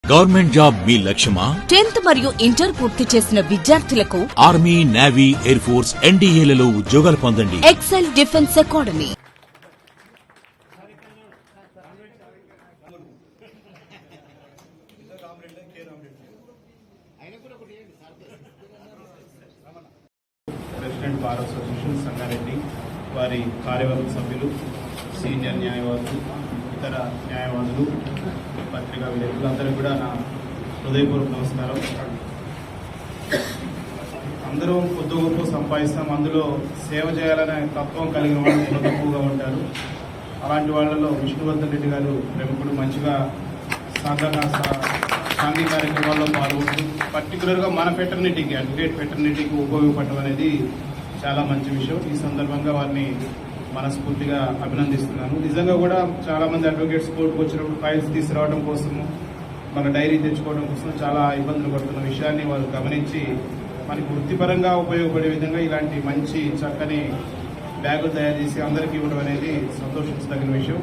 Government job మీ లక్ష్యమా? 10th మరియు inter పూర్తి చేసిన విద్యార్థులకు ఆర్మీ, నేవీ, ఎయిర్ ఫోర్స్, NDAలలో ఉద్యోగాలు పొందండి. Excel defence academy. President bar association Sangareddy, వారి కార్యవర్గ సభ్యులు, సీనియర్ న్యాయవాదులు, ఇతర న్యాయవాదులు, పత్రికా విలేకరులందరూ కూడా నా హృదయపూర్వక నమస్కారం. అందరూ కొద్ది గొప్ప సంపాదిస్తాం, అందులో సేవ చేయాలనే తత్వం కలిగిన వాళ్ళు చాలా తక్కువగా ఉంటారు. అలాంటి వాళ్ళలో విష్ణువర్ధన్ రెడ్డి గారు ప్రముఖుడు, మంచిగా సాంఘిక కార్యక్రమాల్లో పాల్గొంటూ పర్టికులర్గా మన ఫెటర్నిటీకి, అడ్వకేట్ ఫెటర్నిటీకి ఉపయోగపడడం అనేది చాలా మంచి విషయం. ఈ సందర్భంగా వారిని మనస్ఫూర్తిగా అభినందిస్తున్నాను. నిజంగా కూడా చాలామంది అడ్వకేట్స్ కోర్టుకు వచ్చినప్పుడు ఫైల్స్ తీసుకురావడం కోసము, మన డైరీ తెచ్చుకోవడం కోసం చాలా ఇబ్బందులు పడుతున్న విషయాన్ని వారు గమనించి మనకి వృత్తిపరంగా ఉపయోగపడే విధంగా ఇలాంటి మంచి చక్కని బ్యాగులు తయారు చేసి అందరికీ ఇవ్వడం అనేది సంతోషించదగిన విషయం.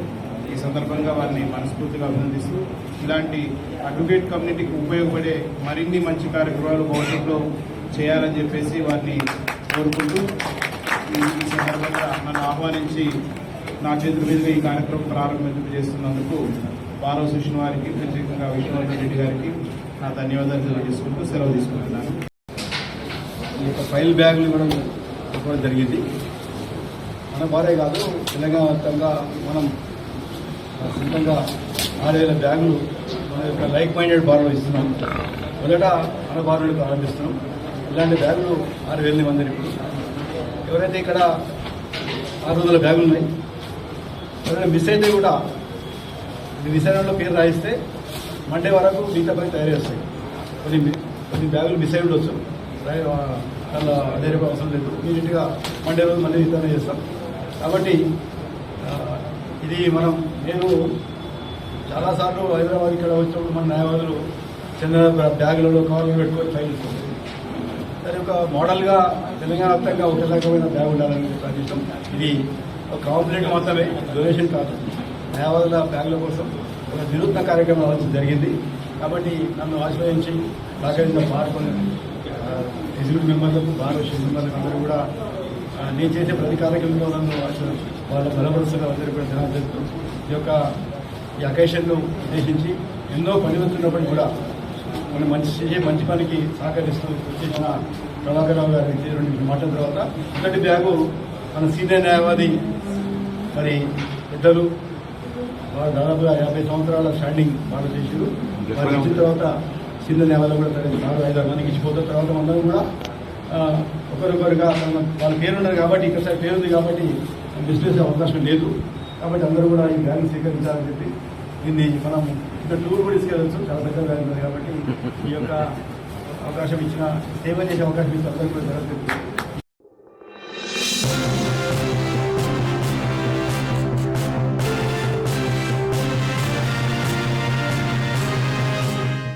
ఈ సందర్భంగా వారిని మనస్ఫూర్తిగా అభినందిస్తూ ఇలాంటి అడ్వకేట్ కమ్యూనిటీకి ఉపయోగపడే మరిన్ని మంచి కార్యక్రమాలు భవిష్యత్తులో చేయాలని చెప్పేసి వారిని కోరుకుంటూ ఈ సందర్భంగా నన్ను ఆహ్వానించి నా చేతుల మీదుగా ఈ కార్యక్రమం ప్రారంభింప చేస్తున్నందుకు బార్ అసోసియేషన్ వారికి, ప్రత్యేకంగా విష్ణువర్ధన్ రెడ్డి గారికి నా ధన్యవాదాలు తెలియజేసుకుంటూ సెలవు తీసుకుంటున్నాను. ఈ యొక్క ఫైల్ బ్యాగులు ఇవ్వడం జరిగింది. మన బారే కాదు, తెలంగాణ వ్యాప్తంగా మనం సొంతంగా 6,000 బ్యాగులు మన యొక్క లైక్ మైండెడ్ బార్లో ఇస్తున్నాం. మొదట మన బార్లు ప్రారంభిస్తున్నాం. ఇలాంటి బ్యాగులు 6,000 మంది. ఇప్పుడు ఎవరైతే ఇక్కడ 600 బ్యాగులు ఉన్నాయి, ఎవరైనా మిస్ అయితే కూడా విసరణలో పేరు రాయిస్తే మండే వరకు మిగతా పని తయారు చేస్తాయి. కొన్ని బ్యాగులు మిస్ అయి ఉండొచ్చు, అలా అదే రేపు అవసరం లేదు. నీట్గా మండే రోజు మళ్ళీ వితరణ చేస్తాం. కాబట్టి ఇది నేను చాలాసార్లు హైదరాబాద్ ఇక్కడ వచ్చినప్పుడు మన న్యాయవాదులు చిన్న బ్యాగులలో కవర్లు పెట్టుకొని ఫైల్ ఇస్తుంది. దాని ఒక మోడల్గా తెలంగాణ వ్యాప్తంగా ఒక రకమైన బ్యాగ్ ఉండాలని ప్రయత్నిస్తాం. ఇది ఒక కాంప్లిమెంట్ మాత్రమే, డొనేషన్ కాదు. న్యాయవాదుల బ్యాగుల కోసం ఒక వినూత్న కార్యక్రమం అవ్వాల్సి జరిగింది. కాబట్టి నన్ను ఆశ్రయించి సహకరించిన పాల్గొని ఎగ్జిక్యూటివ్ మెంబర్లకు, బార్ అసోసియేషన్ మెంబర్లకు అందరూ కూడా నేను చేసే ప్రతి కార్యక్రమంలో నన్ను వాళ్ళ బలపరుస్తున్న అందరూ కూడా ధన్యవాదాలు తెలుపుతూ ఈ అకేషన్ను ఉద్దేశించి ఎన్నో పని వస్తున్నప్పటికీ కూడా మనం మంచి పనికి సహకరిస్తూ చేసిన ప్రభాకరరావు గారికి 2 మాటల తర్వాత మొదటి బ్యాగు మన సీనియర్ న్యాయవాది మరి పెద్దలు వారు దాదాపుగా 50 సంవత్సరాల స్టాండింగ్ వాళ్ళు చేశారు. వారు ఇచ్చిన తర్వాత సీనియర్ న్యాయవాదులు కూడా 4-5 మందికి ఇచ్చిపోతారు. తర్వాత అందరం కూడా ఒకరికొకరుగా వాళ్ళ పేరున్నారు కాబట్టి, ఇక్కడ పేరు ఉంది కాబట్టి బిజినెస్ అవకాశం లేదు. కాబట్టి అందరూ కూడా ఈ బ్యాగ్ స్వీకరించాలని చెప్పి దీన్ని మనం ఇంకా టూర్ కూడా తీసుకెళ్ళచ్చు. చాలా పెద్ద బ్యాగ్ ఉంది కాబట్టి ఈ యొక్క అవకాశం ఇచ్చిన, సేవ చేసే అవకాశం ఇచ్చిన అందరూ కూడా